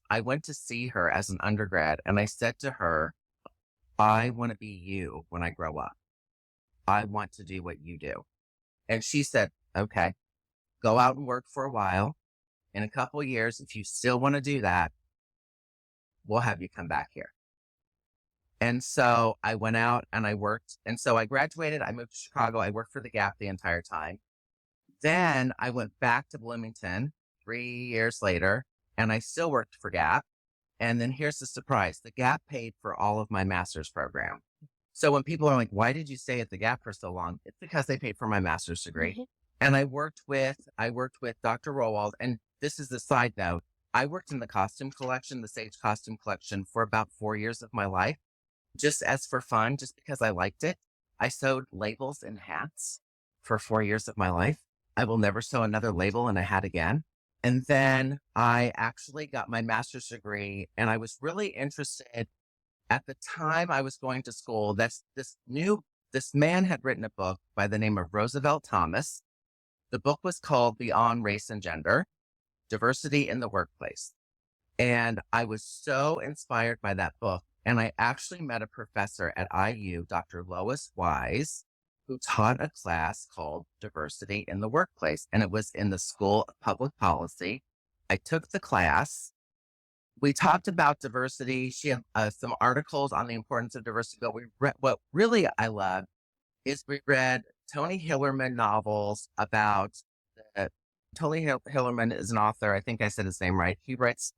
I went to see her as an undergrad and I said to her, I want to be you when I grow up. I want to do what you do. And she said, okay, go out and work for a while. In a couple of years, if you still want to do that, we'll have you come back here. And so I went out and I worked. And so I graduated. I moved to Chicago. I worked for the Gap the entire time. Then I went back to Bloomington 3 years later and I still worked for Gap. And then here's the surprise, the Gap paid for all of my master's program. So when people are like, why did you stay at the Gap for so long? It's because they paid for my master's degree. Mhm. And I worked with Dr. Rowohld. And this is the side note. I worked in the costume collection, the Sage costume collection for about 4 years of my life, just as for fun, just because I liked it. I sewed labels and hats for 4 years of my life. I will never sew another label and a hat again. And then I actually got my master's degree and I was really interested at the time I was going to school. This man had written a book by the name of Roosevelt Thomas. The book was called Beyond Race and Gender, Diversity in the Workplace. And I was so inspired by that book. And I actually met a professor at IU, Dr. Lois Wise, who taught a class called Diversity in the Workplace. And it was in the School of Public Policy. I took the class. We talked about diversity. She had some articles on the importance of diversity, but what really I love is we read Tony Hillerman novels about the Hillerman is an author. I think I said his name right. He writes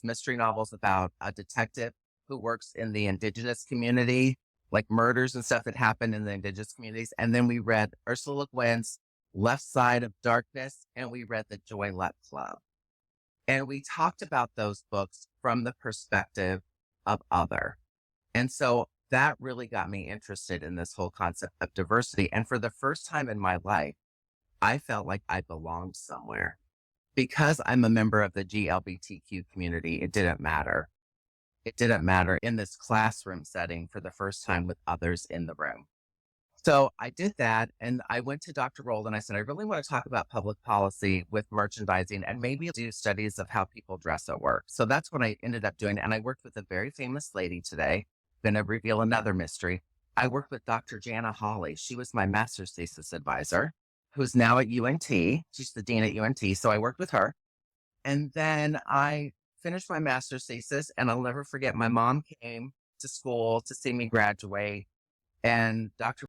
mystery novels about a detective who works in the indigenous community, like murders and stuff that happen in the indigenous communities. And then we read Ursula Le Guin's Left Side of Darkness, and we read The Joy Luck Club. And we talked about those books from the perspective of other. And so that really got me interested in this whole concept of diversity. And for the first time in my life, I felt like I belonged somewhere. Because I'm a member of the GLBTQ community, it didn't matter. It didn't matter in this classroom setting for the first time with others in the room. So I did that and I went to Dr. Rold and I said, I really want to talk about public policy with merchandising and maybe do studies of how people dress at work. So that's what I ended up doing. And I worked with a very famous lady today. Going to reveal another mystery. I worked with Dr. Jana Hawley. She was my master's thesis advisor, who's now at UNT. She's the dean at UNT. So I worked with her. And then I finished my master's thesis and I'll never forget my mom came to school to see me graduate and Dr.